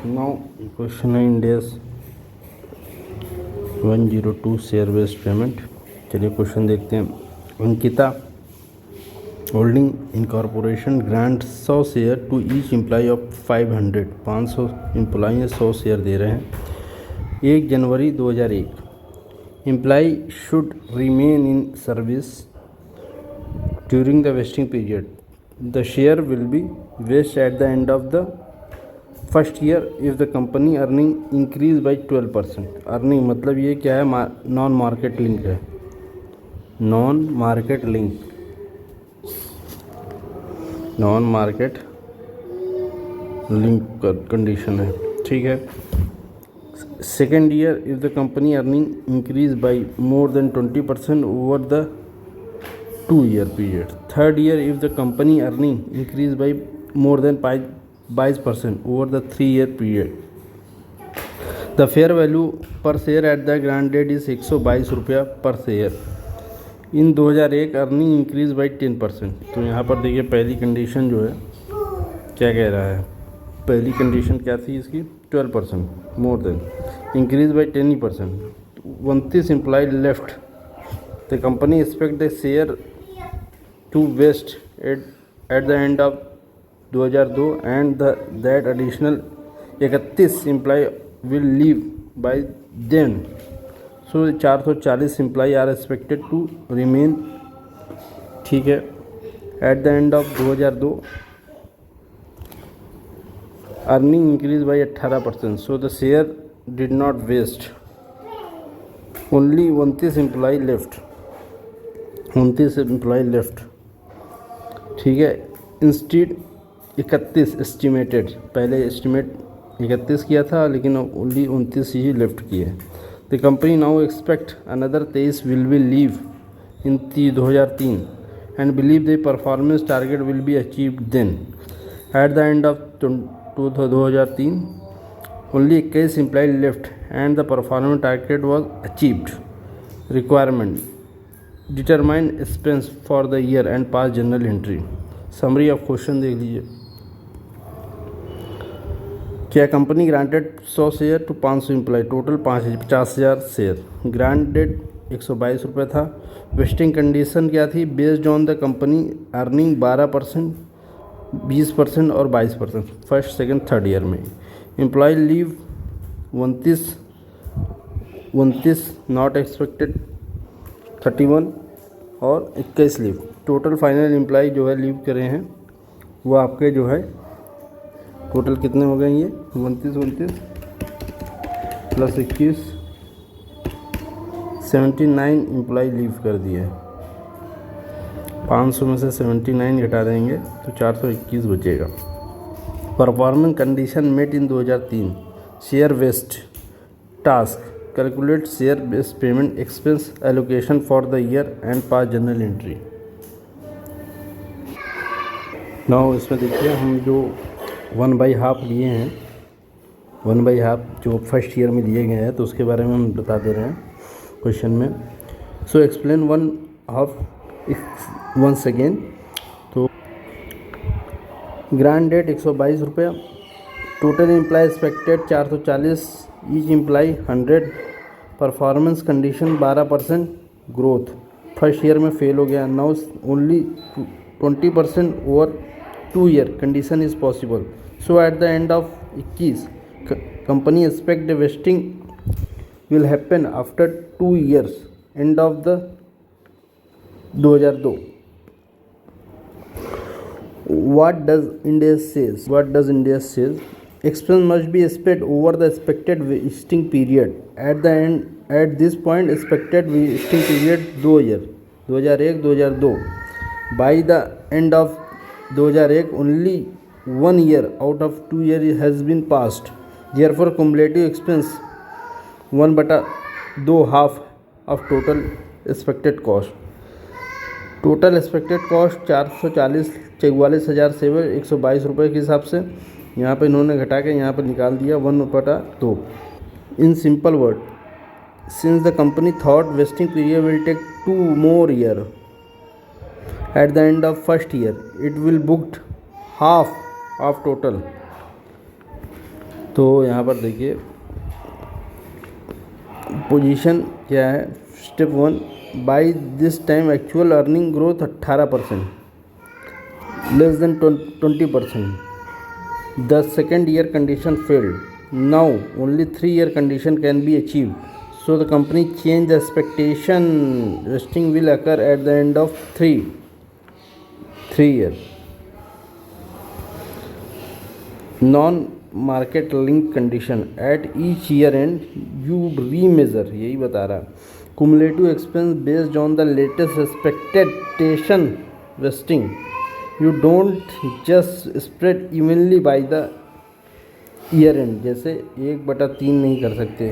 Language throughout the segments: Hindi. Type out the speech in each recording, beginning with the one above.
नाउ क्वेश्चन है इंडियाज 102 शेयर बेस्ड पेमेंट। चलिए क्वेश्चन देखते हैं। Ankita holding incorporation grant 100 share to each employee of 500 employee 100 share दे रहे हैं। 1 January 2001 employee should remain in service during the vesting period. The share will be vest at the end of the first year if the company earning increase by 12%। Earning मतलब ये क्या है, नॉन मार्केट लिंक है, नॉन मार्केट लिंक कंडीशन है, ठीक है। Second year if the company earning increase by more than 20% over the 2 year period। Third year if the company earning increase by more than 22% over the 3 year period। The fair value per share at the grant date is 122 रुपया पर share. In 2001 earning increase by 10%। तो यहाँ पर देखिए पहली कंडीशन जो है क्या कह रहा है, पहली कंडीशन क्या थी इसकी, 12% more than increase by 10%। 29 employ left. The company expect the share to vest at the end of 2002 and that additional 31 employee will leave by then। So 440 employee are expected to remain, ठीक है। at the end of 2002 earning increased by 18%, so the share did not waste। only 29 employee left, ठीक है। इंस्टीड 31 एस्टिमेटेड, पहले एस्टिमेट 31 किया था लेकिन ओनली 29 ही लेफ्ट किए। The company now expect another 23 will be leave in 2003 and believe the performance target will be achieved then. At the end of 2003 only 21 employ left and the performance target was achieved. Requirement determine expense for the year and pass journal entry. Summary of question देख लीजिए। क्या company granted 100 share to 500 employ, total 50,000 share. Grant date 122 रुपये था। वेस्टिंग कंडीशन क्या थी, based on the company earning 12%, 20% और 22% फर्स्ट सेकंड थर्ड ईयर में। एम्प्लॉय लीव 29 नॉट एक्सपेक्टेड 31 और 21 लीव। टोटल फाइनल एम्प्लॉय जो है लीव करे हैं वो आपके जो है टोटल कितने हो गए, ये 29 प्लस 21 79 एम्प्लॉय लीव कर दिए। 500 में से 79 घटा देंगे तो 421 बचेगा। Performance condition met in 2003। Share vest task calculate share based payment expense allocation for the year and pass journal entry. Now इसमें देखिए हम जो 1/2 लिए हैं, 1/2 जो फर्स्ट ईयर में लिए गए हैं तो उसके बारे में हम बता दे रहे हैं क्वेश्चन में। So explain 1/2 once again. तो ग्रांट डेट 122 रुपया, total employ expected 440, each employ 100, performance condition 12% growth, first year में फेल हो गया। Now only 20% over 2 year condition is possible। so at the end of 21 company expect the vesting will happen after 2 years end of the 2002। what does India says expense must be spread over the expected vesting period at the end। at this point expected vesting period 2 year 2001-2002। by the end of 2001 only 1 year out of 2 years has been passed। therefore cumulative expense 1/2 half of total expected cost। Total expected cost 44,000 से 122 रुपये के हिसाब से यहाँ पे इन्होंने घटा के यहाँ पर निकाल दिया 1/2। In simple word, since the company thought vesting period will take 2 more year at the end of first year it will booked half of total तो यहाँ पर देखिए पोजीशन क्या है। Step 1, by this time actual earning growth 18%, less than 20%. The second year condition failed. Now only 3-year condition can be achieved. So the company changed the expectation. Vesting will occur at the end of 3 years. Non-market linked condition at each year end you remeasure. यही बता रहा है। Cumulative expense based on the latest expectation vesting. You don't just spread evenly by the year end. जैसे 1/3 नहीं कर सकते,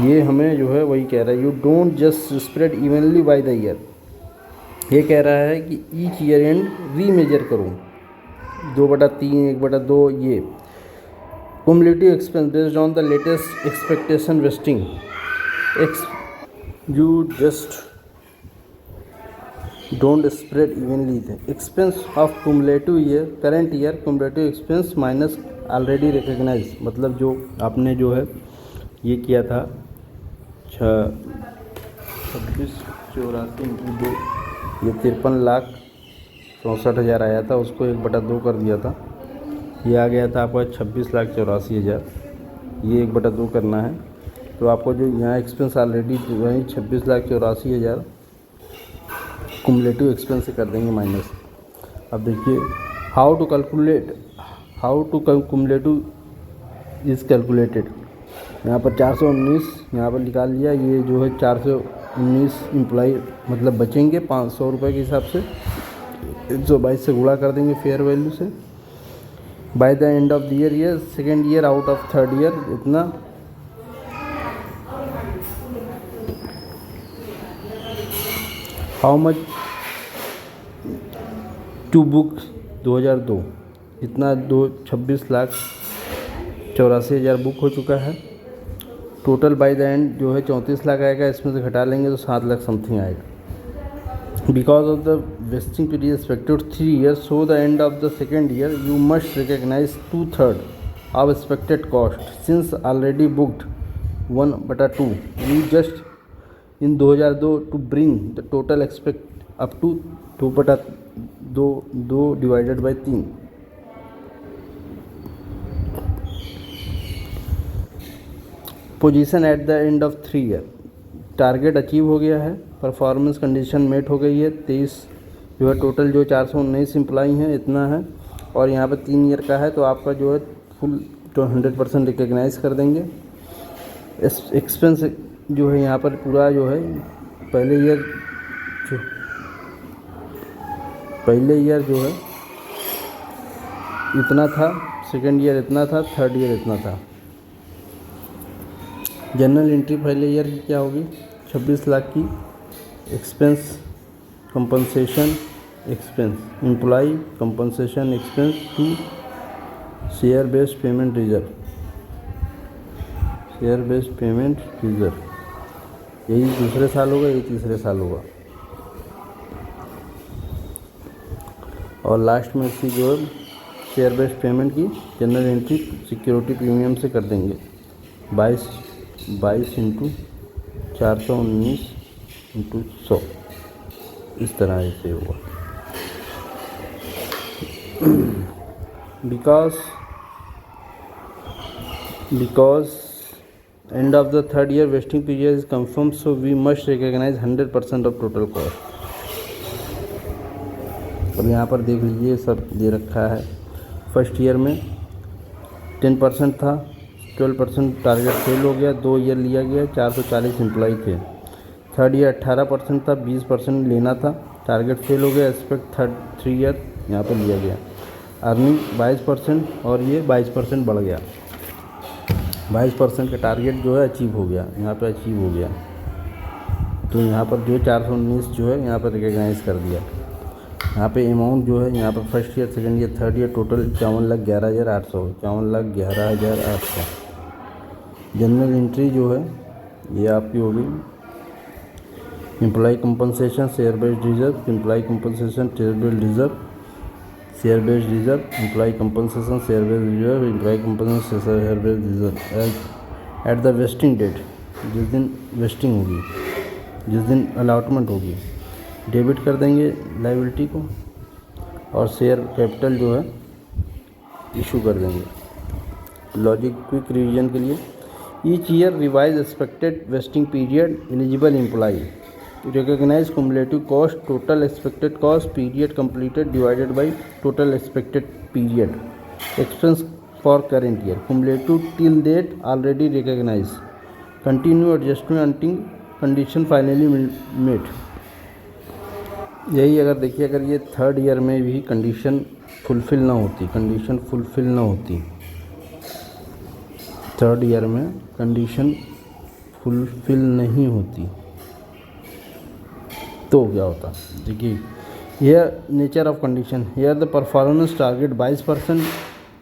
ये हमें जो है वही कह रहा है। You don't just spread evenly by the year. ये कह रहा है कि each year end रीमेजर करो 2/3 1/2 ये। Cumulative expense based on the latest expectation vesting. You just don't spread evenly. The expense of cumulative year, current year cumulative expense minus already recognized. मतलब जो आपने जो है ये किया था 2684/2, ये 53,64,000 आया था, उसको 1/2 कर दिया था। ये आ गया था आपका 26,84,000, ये 1/2 करना है। तो आपको जो यहाँ एक्सपेंस ऑलरेडी वही 26,84,000 कुमुलेटिव एक्सपेंस से कर देंगे माइनस। अब देखिए how to cumulative is calculated. यहाँ पर 419 यहाँ पर निकाल लिया। ये जो है 419 एम्प्लॉई मतलब बचेंगे 500 रुपये के हिसाब से, 122 से गुणा कर देंगे फेयर वैल्यू से। By the end of the year second year out of third year इतना। हाउ मच टू बुक 2002 इतना 26,84,000 बुक हो चुका है। टोटल बाय द एंड जो है 34 लाख आएगा, इसमें से घटा लेंगे तो 7 लाख समथिंग आएगा। Because of the vesting period expected 3 years, so the end of the second year you must recognise 2/3 of expected cost since already booked 1/2। You just in 2002 to bring the total expect up to 2/2 divided by 3। Position at the end of 3 year, target achieve हो गया है, परफॉर्मेंस कंडीशन मेट हो गई है। 23 जो है टोटल जो 419 एम्प्लॉई हैं इतना है, और यहाँ पर 3 ईयर का है तो आपका जो है फुल 100% रिकग्नाइज कर देंगे। एक्सपेंस जो है यहाँ पर पूरा जो है पहले ईयर जो है इतना था, सेकेंड ईयर इतना था, थर्ड ईयर इतना था। जनरल एंट्री पहले ईयर की क्या होगी 26 लाख की। Expense compensation expense employee compensation expense to share based payment reserve, share based payment reserve, यही दूसरे साल होगा, यही तीसरे साल होगा। और लास्ट में इसकी जो है शेयर बेस्ड पेमेंट की जनरल एंट्री सिक्योरिटी प्रीमियम से कर देंगे 22 इंटू 419 इंटू 100, इस तरह से होगा। because end of the third year vesting period is confirmed, so we must recognize 100% of total cost। अब यहाँ पर देख लीजिए सब दे रखा है। फर्स्ट ईयर में 10% था, 12% टारगेट फेल हो गया, 2 ईयर लिया गया, 440 एम्प्लॉई थे। थर्ड ईयर 18% था, 20% लेना था, टारगेट फेल हो गया। एक्सपेक्ट 3 ईयर यहाँ पर लिया गया। अर्निंग 22% और ये 22% बढ़ गया। 22% का टारगेट जो है अचीव हो गया, यहाँ पे अचीव हो गया। तो यहाँ पर जो 419 जो है यहाँ पर रिकग्नाइज कर दिया। यहाँ पे अमाउंट जो है यहाँ पर first year second year third year total 51,11,800, 51,11,800। Journal entry जो है ये आपकी होगी employ compensation share based reserve, employ compensation share based reserve, share based reserve, employ compensation, share based reserve, employ compensation, share based reserve at the vesting date, जिस दिन वेस्टिंग होगी, जिस दिन अलॉटमेंट होगी, डेबिट कर देंगे लाइबिलिटी को और शेयर कैपिटल जो है इशू कर देंगे। लॉजिक क्विक रिवीजन के लिए, each year revise expected vesting period, eligible employ, recognize cumulative cost, total expected cost, period completed divided by total expected period, expense for current year, cumulative till date already recognized, continue adjustment until condition finally met। यही अगर देखिए, अगर ये थर्ड ईयर में भी कंडीशन फुलफ़िल ना होती, थर्ड ईयर में कंडीशन फुलफ़िल नहीं होती तो क्या होता। देखिए, here nature of condition, here the performance target 22%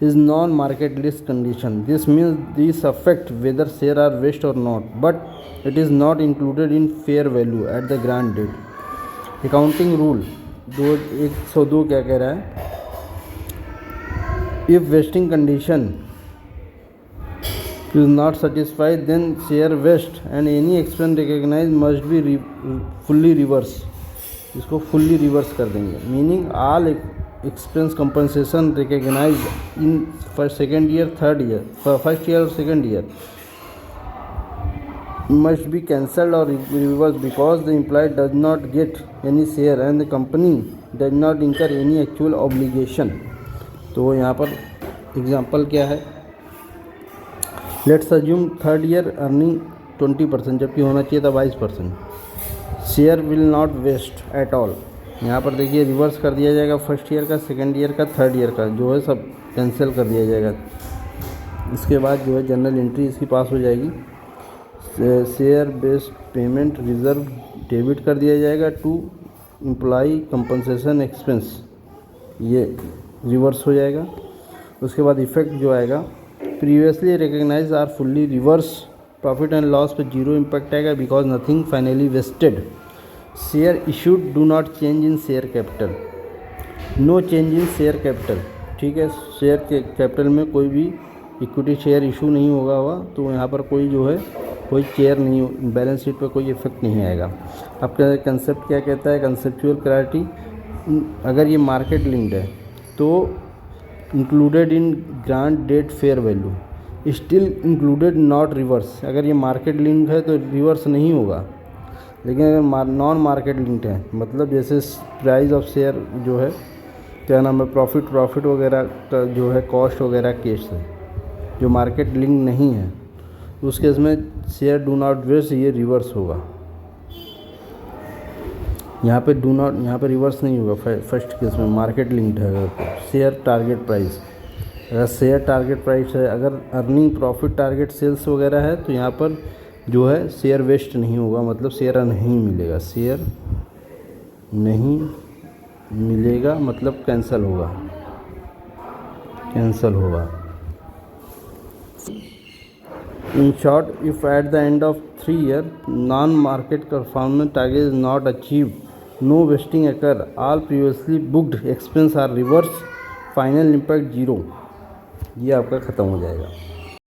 is non market list condition, this means this affect whether share are vest और not, but it is not included in fair value at the grant date. Accounting rule 102 क्या कह रहा है, if vesting condition is not satisfied, then share vest and any expense recognized must be fully reverse, इसको fully reverse कर देंगे, meaning all expense compensation recognized in first second year third year first year or second year must be cancelled or reversed because the employee does not get any share and the company does not incur any actual obligation। तो यहाँ पर एग्जाम्पल क्या है, let's assume third year earning 20%, जबकि होना चाहिए था 22%। Share will not vest at all, यहाँ पर देखिए रिवर्स कर दिया जाएगा, फर्स्ट ईयर का, सेकेंड ईयर का, थर्ड ईयर का जो है सब कैंसिल कर दिया जाएगा। इसके बाद जो है जनरल एंट्री इसकी पास हो जाएगी, share based payment reserve debit कर दिया जाएगा टू एम्प्लॉय कंपनसेशन एक्सपेंस, ये रिवर्स हो जाएगा। उसके बाद इफेक्ट जो आएगा, previously recognise are fully reverse, profit and loss पे जीरो इम्पैक्ट आएगा because nothing finally vested. Share issued do not change in share capital, no change in share capital, ठीक है, शेयर के कैपिटल में कोई भी इक्विटी शेयर इशू नहीं होगा तो यहाँ पर कोई जो है कोई शेयर नहीं, बैलेंस शीट पर कोई इफेक्ट नहीं आएगा। आपका कंसेप्ट क्या कहता है, कंसेप्चुअल क्लैरिटी, अगर ये मार्केट लिंक्ड है तो included in grant date fair value, still included not reverse, अगर ये मार्केट लिंक है तो रिवर्स नहीं होगा। लेकिन अगर नॉन मार्केट लिंक्ड है, मतलब जैसे प्राइस ऑफ शेयर जो है क्या नाम है, प्रॉफिट वगैरह का जो है कॉस्ट वगैरह केस है, जो मार्केट लिंक नहीं है उस केस में शेयर डू नॉट वेस्ट, ये रिवर्स होगा। यहाँ पे यहाँ पे रिवर्स नहीं होगा फर्स्ट केस में, मार्केट लिंक्ड है। अगर तो शेयर टारगेट प्राइस, अगर शेयर टारगेट प्राइस है, अगर अर्निंग प्रॉफिट टारगेट सेल्स वगैरह है तो यहाँ पर जो है शेयर वेस्ट नहीं होगा, मतलब शेयर नहीं मिलेगा, शेयर नहीं मिलेगा मतलब कैंसिल होगा। In short, if at the end of 3 years non-market performance target is not achieved, no vesting occur, all previously booked expense are reversed, final impact 0, ये आपका ख़त्म हो जाएगा।